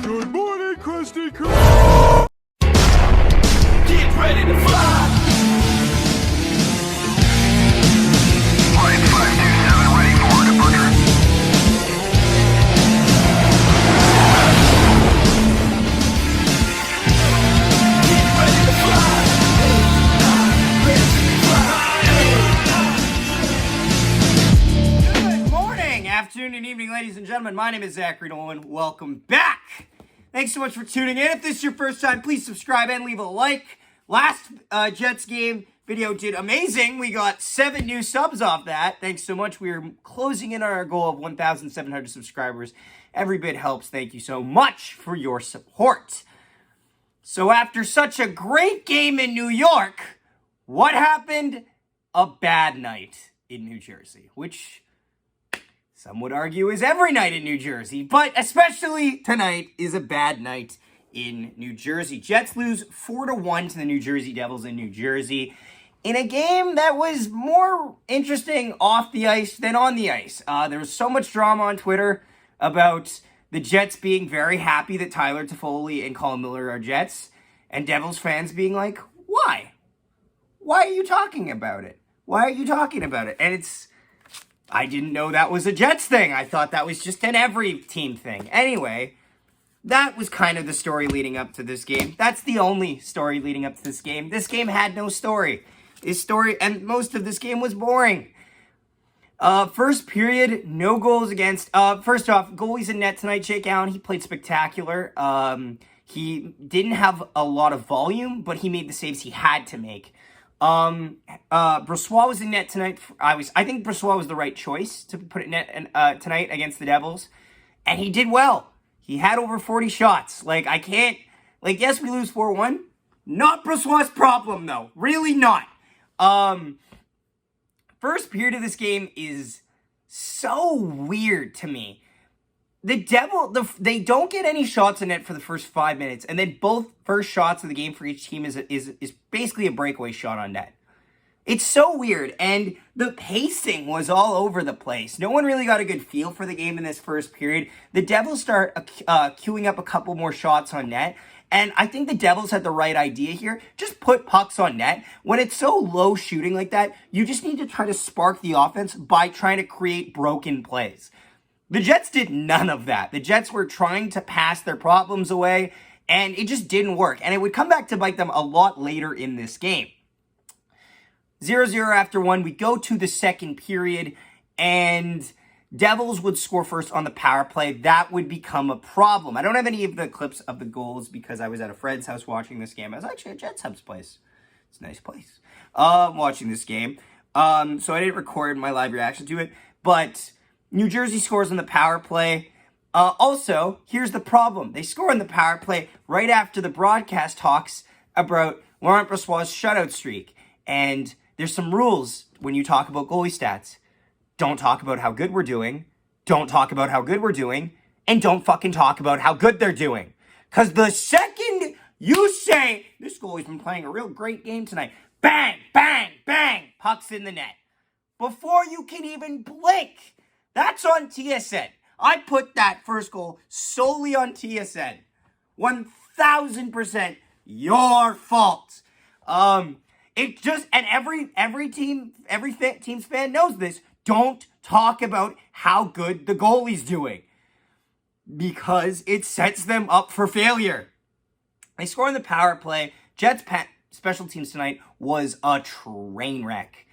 Good morning, Krusty Krab. Get ready to fly. 527 ready for departure. Get ready to fly. Good morning, afternoon, and evening, ladies and gentlemen. My name is Zachary Nolan. Welcome back. Thanks so much for tuning in. If this is your first time, please subscribe and leave a like. Last Jets game video did amazing. We got 7 new subs off that. Thanks so much. We are closing in on our goal of 1,700 subscribers. Every bit helps. Thank you so much for your support. So after such a great game in New York, what happened? A bad night in New Jersey, which some would argue is every night in New Jersey, but especially tonight is a bad night in New Jersey. Jets lose 4-1 to the New Jersey Devils in New Jersey in a game that was more interesting off the ice than on the ice. There was so much drama on Twitter about the Jets being very happy that Tyler Toffoli and Colin Miller are Jets, and Devils fans being like, why? Why are you talking about it? Why are you talking about it? And I didn't know that was a Jets thing. I thought that was just an every team thing. Anyway, that was kind of the story leading up to this game. That's the only story leading up to this game. This game had no story. And most of this game was boring. First period, no goals against. First off, goalies in net tonight. Jake Allen, he played spectacular. He didn't have a lot of volume, but he made the saves he had to make. Brossoit was in net tonight. I think Brossoit was the right choice to put it in net tonight against the Devils, and he did well. He had over 40 shots. Yes, we lose 4-1. Not Brossoit's problem, though. Really not. First period of this game is so weird to me. The they don't get any shots in net for the first 5 minutes, and then both first shots of the game for each team is basically a breakaway shot on net. It's so weird, and the pacing was all over the place. No one really got a good feel for the game in this first period. The Devils start queuing up a couple more shots on net, and I think the Devils had the right idea here. Just put pucks on net. When it's so low shooting like that, you just need to try to spark the offense by trying to create broken plays. The Jets did none of that. The Jets were trying to pass their problems away, and it just didn't work. And it would come back to bite them a lot later in this game. 0-0 after 1. We go to the second period, and Devils would score first on the power play. That would become a problem. I don't have any of the clips of the goals because I was at a friend's house watching this game. I was actually at Jets Hub's place. It's a nice place. Watching this game. So I didn't record my live reaction to it, but New Jersey scores on the power play. Also, here's the problem. They score on the power play right after the broadcast talks about Laurent Brossoit's shutout streak. And there's some rules when you talk about goalie stats. Don't talk about how good we're doing. Don't talk about how good we're doing. And don't fucking talk about how good they're doing. Because the second you say, this goalie's been playing a real great game tonight, bang, bang, bang, puck's in the net. Before you can even blink, that's on TSN. I put that first goal solely on TSN. 1,000% your fault. It just, and every team's fan knows this. Don't talk about how good the goalie's doing, because it sets them up for failure. They score on the power play. Jets special teams tonight was a train wreck.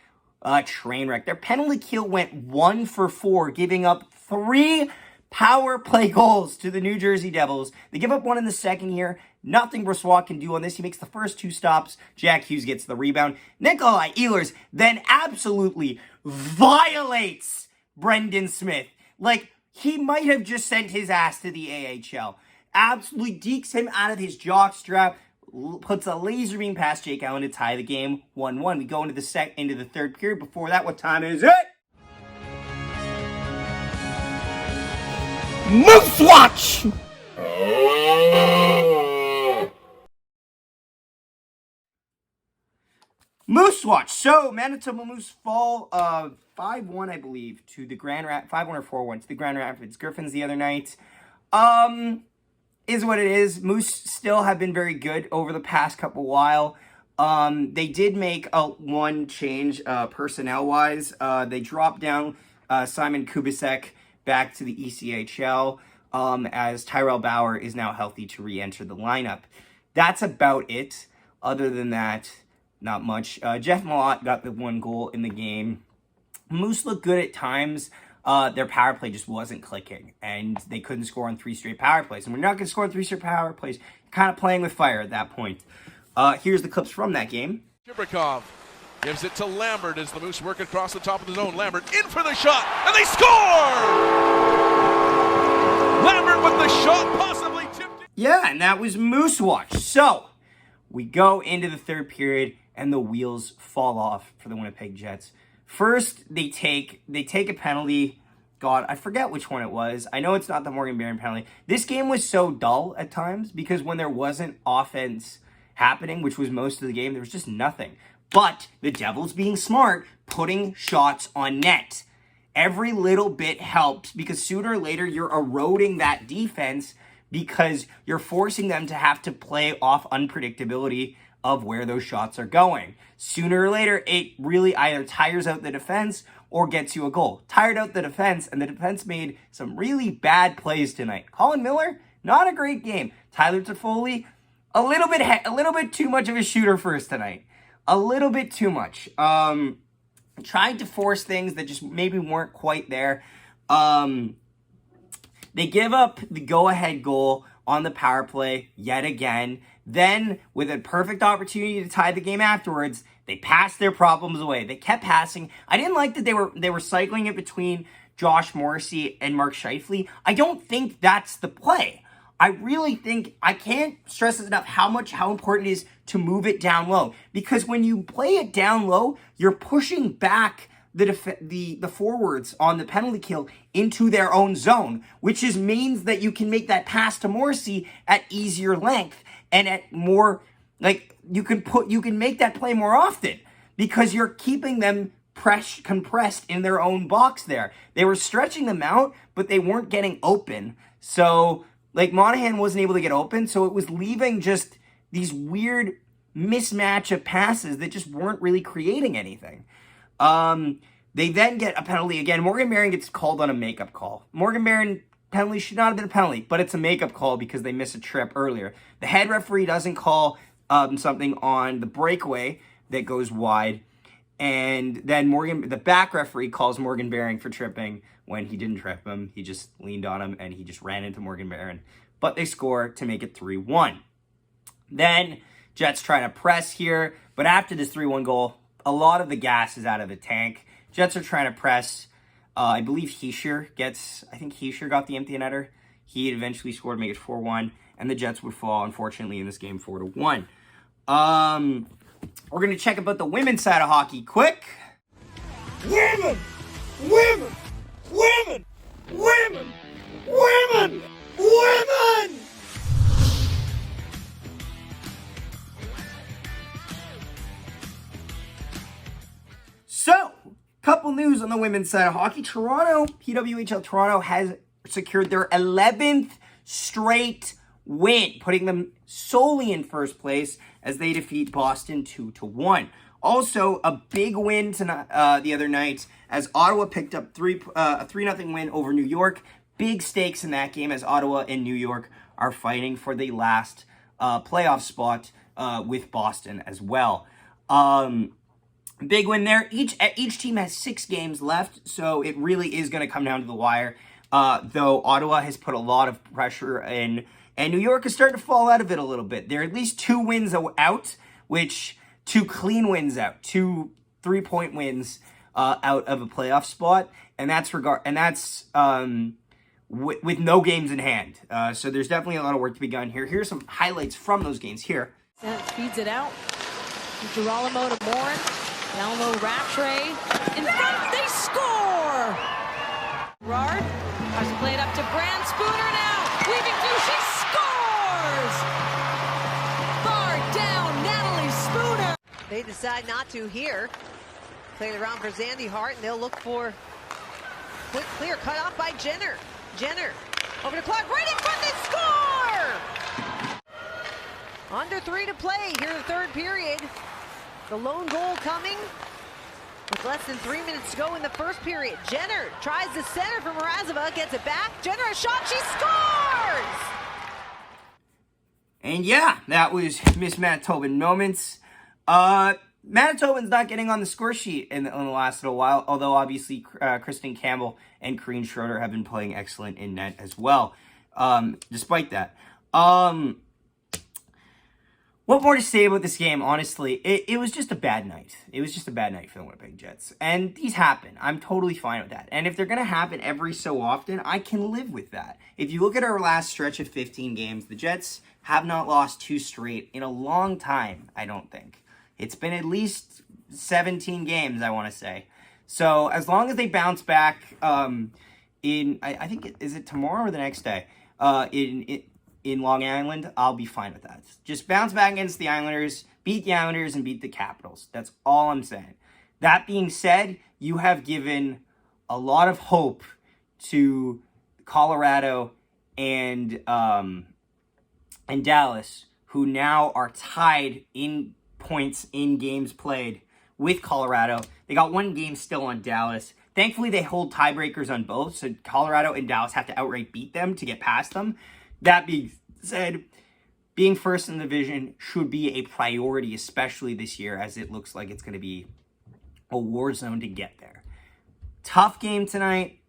Their penalty kill went 1 for 4, giving up 3 power play goals to the New Jersey Devils. They give up 1 in the second here. Nothing Brossoit can do on this. He makes the first 2 stops. Jack Hughes gets the rebound. Nikolai Ehlers then absolutely violates Brendan Smith. He might have just sent his ass to the AHL. Absolutely dekes him out of his jockstrap. Puts a laser beam past Jake Allen to tie the game 1-1. We go into the third period. Before that, what time is it? Moose Watch! Moose Watch. So, Manitoba Moose fall 5-1, I believe, to the Grand Rapids, 5-1 or 4-1 to the Grand Rapids Griffins the other night. is what it is. Moose still have been very good over the past couple while. They did make one change personnel-wise. They dropped down Simon Kubasek back to the ECHL as Tyrell Bauer is now healthy to re-enter the lineup. That's about it. Other than that, not much. Jeff Malott got the 1 goal in the game. Moose looked good at times. Their power play just wasn't clicking, and they couldn't score on 3 straight power plays. And we're not going to score on 3 straight power plays. Kind of playing with fire at that point. Here's the clips from that game. Shibrikov gives it to Lambert as the Moose work across the top of the zone. Lambert in for the shot, and they score! Lambert with the shot possibly tipped. Yeah, and that was Moose Watch. So, we go into the third period, and the wheels fall off for the Winnipeg Jets. First, they take a penalty. God, I forget which one it was. I know it's not the Morgan Barron penalty. This game was so dull at times because when there wasn't offense happening, which was most of the game, there was just nothing. But the Devils being smart, putting shots on net. Every little bit helped because sooner or later you're eroding that defense because you're forcing them to have to play off unpredictability of where those shots are going. Sooner or later, it really either tires out the defense or gets you a goal. Tired out the defense, and the defense made some really bad plays tonight. Colin Miller, not a great game. Tyler Toffoli, a little bit too much of a shooter for us tonight. A little bit too much. Tried to force things that just maybe weren't quite there. They give up the go-ahead goal on the power play yet again. Then, with a perfect opportunity to tie the game afterwards, they passed their problems away. They kept passing. I didn't like that they were cycling it between Josh Morrissey and Mark Scheifele. I don't think that's the play. I really think, I can't stress this enough how important it is to move it down low. Because when you play it down low, you're pushing back the forwards on the penalty kill into their own zone, which means that you can make that pass to Morrissey at easier length and at more, like, you can make that play more often because you're keeping them compressed in their own box there. They were stretching them out, but they weren't getting open. So, like, Monahan wasn't able to get open, so it was leaving just these weird mismatch of passes that just weren't really creating anything. They then get a penalty again. Morgan Barron gets called on a makeup call. Morgan Barron penalty should not have been a penalty, but it's a makeup call because they missed a trip earlier. The head referee doesn't call something on the breakaway that goes wide, and then the back referee calls Morgan Barron for tripping when he didn't trip him. He just leaned on him, and he just ran into Morgan Barron. But they score to make it 3-1. Then Jets try to press here, but after this 3-1 goal, a lot of the gas is out of the tank. Jets are trying to press. I believe Heischer got the empty netter. He eventually scored to make it 4-1, and the Jets would fall, unfortunately, in this game 4-1. We're going to check about the women's side of hockey quick. Women! Women! Women! Women! Women! Women! So, couple news on the women's side of hockey. PWHL Toronto has secured their 11th straight win, putting them solely in first place as they defeat Boston 2-1. Also, a big win tonight, the other night as Ottawa picked up a 3-0 win over New York. Big stakes in that game as Ottawa and New York are fighting for the last playoff spot with Boston as well. Big win there. Each team has 6 games left, so it really is going to come down to the wire. Though Ottawa has put a lot of pressure in, and New York is starting to fall out of it a little bit. They're at least 2 wins out, 2 clean wins out, 2 3-point wins out of a playoff spot, and that's with no games in hand. So there's definitely a lot of work to be done here. Here's some highlights from those games here. Feeds it out. Girolamo to Morin. Down low, Rattray. In front, they score! Gerard tries to play it up to Brand. Spooner now. Weaving through, she scores! Bar down, Natalie Spooner. They decide not to here. Play it around for Zandy Hart, and they'll look for quick clear. Cut off by Jenner. Jenner over to Clark, right in front, they score! under 3 to play here in the third period. The lone goal coming with less than 3 minutes to go in the first period. Jenner tries to center for Mrazova, gets it back. Jenner a shot, she scores! And yeah, that was Miss Manitoban moments. Manitoban's not getting on the score sheet in the last little while, although obviously Kristen Campbell and Corrine Schroeder have been playing excellent in net as well, despite that. What more to say about this game, honestly? It was just a bad night. It was just a bad night for the Winnipeg Jets. And these happen. I'm totally fine with that. And if they're going to happen every so often, I can live with that. If you look at our last stretch of 15 games, the Jets have not lost 2 straight in a long time, I don't think. It's been at least 17 games, I want to say. So as long as they bounce back I think, is it tomorrow or the next day? In Long Island, I'll be fine with that. Just bounce back against the Islanders, beat the Islanders, and beat the Capitals. That's all I'm saying. That being said, you have given a lot of hope to Colorado and Dallas, who now are tied in points in games played with Colorado. They got 1 game still on Dallas. Thankfully, they hold tiebreakers on both, so Colorado and Dallas have to outright beat them to get past them. That being said, being first in the division should be a priority, especially this year, as it looks like it's going to be a war zone to get there. Tough game tonight.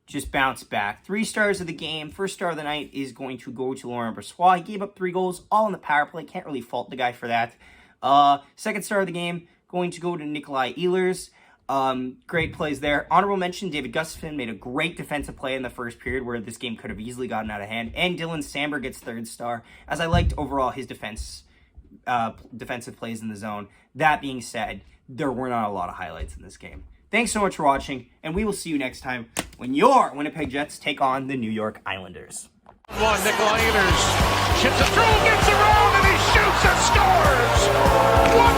Just bounce back. 3 stars of the game. First star of the night is going to go to Laurent Brossoit. He gave up 3 goals, all in the power play. Can't really fault the guy for that. Second star of the game going to go to Nikolai Ehlers. Great plays there. Honorable mention, David Gustafson made a great defensive play in the first period where this game could have easily gotten out of hand. And Dylan Samberg gets 3rd star, as I liked overall his defensive plays in the zone. That being said, there were not a lot of highlights in this game. Thanks so much for watching, and we will see you next time when your Winnipeg Jets take on the New York Islanders. Nikolai Ehlers chips it through, gets around, and he shoots and scores! What